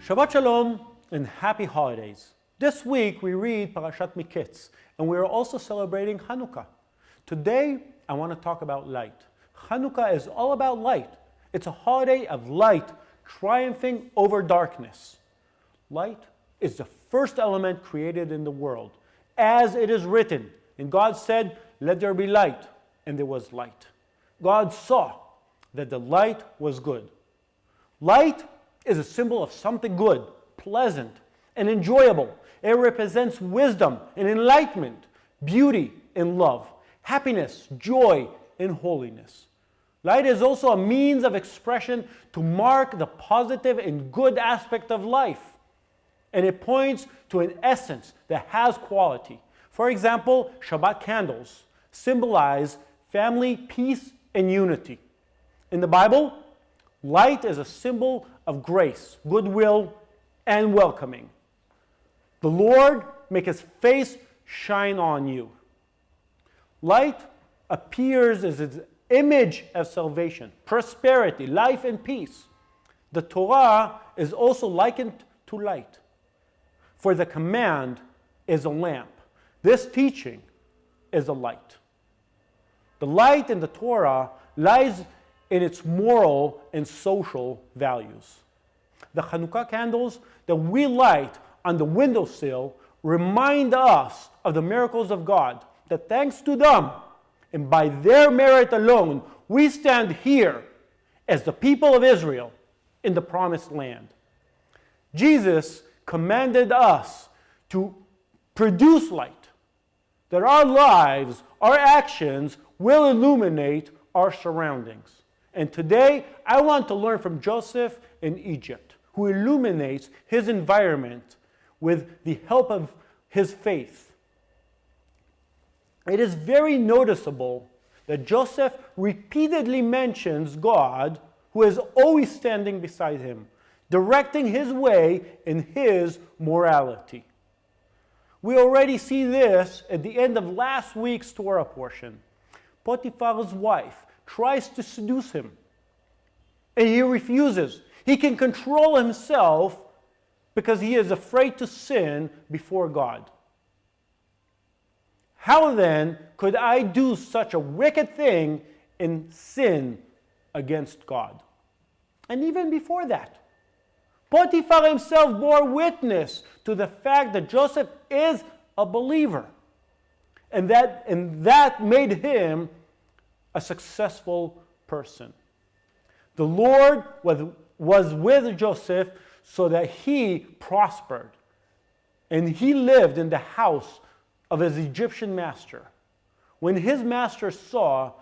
Shabbat Shalom and happy holidays. This week we read Parashat Miketz, and we are also celebrating Hanukkah. Today I want to talk about light. Hanukkah is all about light. It's a holiday of light triumphing over darkness. Light is the first element created in the world, as it is written. And God said, "Let there be light," and there was light. God saw that the light was good. Light is a symbol of something good, pleasant, and enjoyable. It represents wisdom and enlightenment, beauty and love, happiness, joy, and holiness. Light is also a means of expression to mark the positive and good aspect of life. And it points to an essence that has quality. For example, Shabbat candles symbolize family, peace, and unity. In the Bible, light is a symbol of grace, goodwill, and welcoming. The Lord make His face shine on you. Light appears as its image of salvation, prosperity, life, and peace. The Torah is also likened to light, for the command is a lamp. This teaching is a light. The light in the Torah lies in its moral and social values. The Hanukkah candles that we light on the windowsill remind us of the miracles of God, that thanks to them and by their merit alone, we stand here as the people of Israel in the promised land. Jesus commanded us to produce light, that our lives, our actions will illuminate our surroundings. And today, I want to learn from Joseph in Egypt, who illuminates his environment with the help of his faith. It is very noticeable that Joseph repeatedly mentions God, who is always standing beside him, directing his way in his morality. We already see this at the end of last week's Torah portion. Potiphar's wife tries to seduce him, and he refuses. He can control himself because he is afraid to sin before God. How then could I do such a wicked thing and sin against God? And even before that, Potiphar himself bore witness to the fact that Joseph is a believer, and that made him a successful person. The Lord was with Joseph so that he prospered, and he lived in the house of his Egyptian master. When his master saw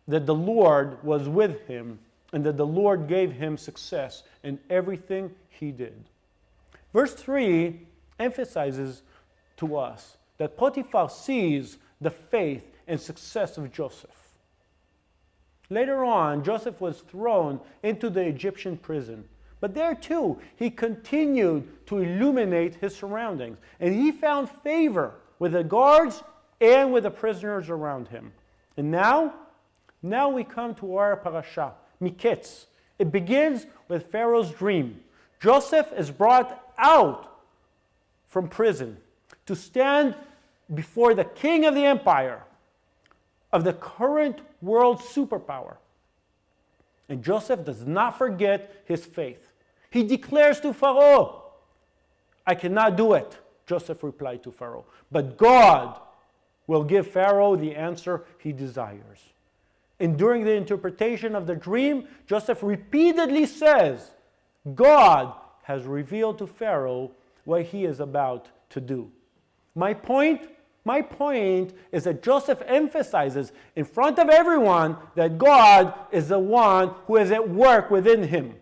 that the Lord was with him and that the Lord gave him success in everything he did. Verse 3 emphasizes to us that Potiphar sees the faith and success of Joseph. Later on, Joseph was thrown into the Egyptian prison. But there too, he continued to illuminate his surroundings. And he found favor with the guards and with the prisoners around him. And now we come to our parasha, Miketz. It begins with Pharaoh's dream. Joseph is brought out from prison to stand before the king of the empire, of the current world superpower. And Joseph does not forget his faith. He declares to Pharaoh, "I cannot do it," Joseph replied to Pharaoh, "but God will give Pharaoh the answer he desires." And during the interpretation of the dream, Joseph repeatedly says, God has revealed to Pharaoh what he is about to do. My point is that Joseph emphasizes in front of everyone that God is the one who is at work within him,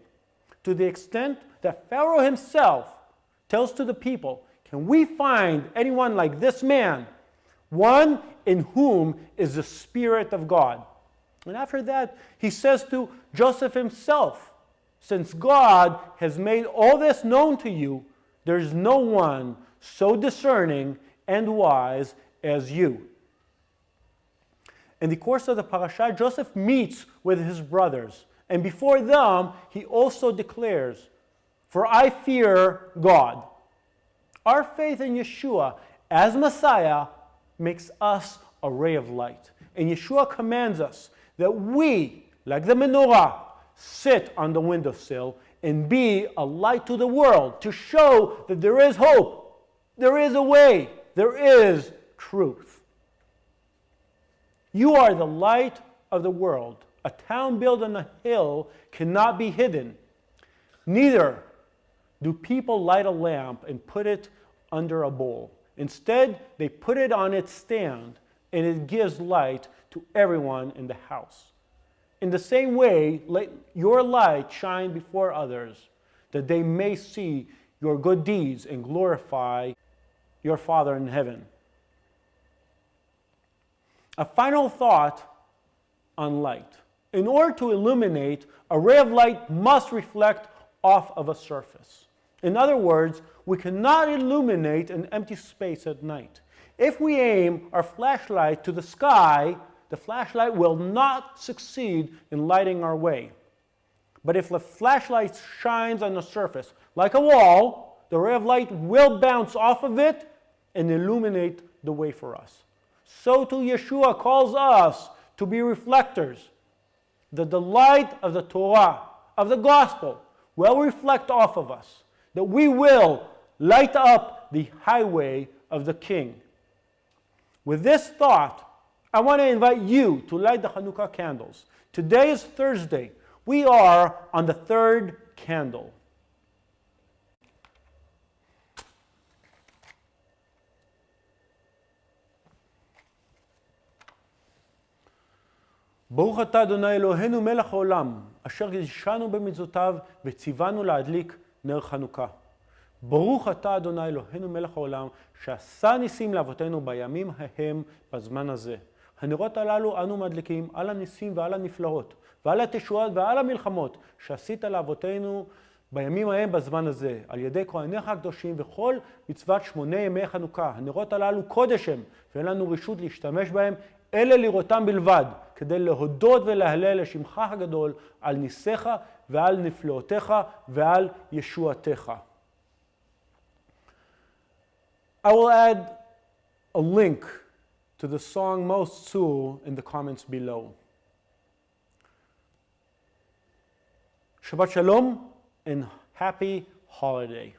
to the extent that Pharaoh himself tells to the people, "Can we find anyone like this man, one in whom is the Spirit of God?" And after that, he says to Joseph himself, "Since God has made all this known to you, there's no one so discerning and wise as you." In the course of the parasha, Joseph meets with his brothers, and before them, he also declares, for I fear God. Our faith in Yeshua as Messiah makes us a ray of light. And Yeshua commands us that we, like the menorah, sit on the windowsill and be a light to the world to show that there is hope, there is a way, there is truth. You are the light of the world. A town built on a hill cannot be hidden. Neither do people light a lamp and put it under a bowl. Instead, they put it on its stand, and it gives light to everyone in the house. In the same way, let your light shine before others, that they may see your good deeds and glorify your Father in heaven. A final thought on light. In order to illuminate, a ray of light must reflect off of a surface. In other words, we cannot illuminate an empty space at night. If we aim our flashlight to the sky, the flashlight will not succeed in lighting our way. But if the flashlight shines on a surface, like a wall, the ray of light will bounce off of it and illuminate the way for us. So too Yeshua calls us to be reflectors. That the light of the Torah, of the gospel, will reflect off of us. That we will light up the highway of the King. With this thought, I want to invite you to light the Hanukkah candles. Today is Thursday. We are on the third candle. ברוך אתה אדוני אלוהינו מלך העולם, אשר קידשנו במצוותיו וציוונו להדליק נר חנוכה. ברוך אתה אדוני אלוהינו מלך העולם, שעשה ניסים לאבותינו בימים ההם בזמן הזה. הנרות הללו אנו מדליקים על הניסים ועל הנפלאות, ועל התשועות ועל המלחמות, שעשית לאבותינו בימים ההם בזמן הזה, על ידי כהניך הקדושים וכל מצוות 8 ימי חנוכה. הנרות הללו קודש הם, ואין לנו רשות להשתמש בהם, אלא לראותם בלבד, כדי להודות ולהלל לשמך הגדול על ניסיך ועל נפלאותיך ועל ישועתך. I will add a link to the song Most Tzur in the comments below. Shabbat Shalom and happy holiday.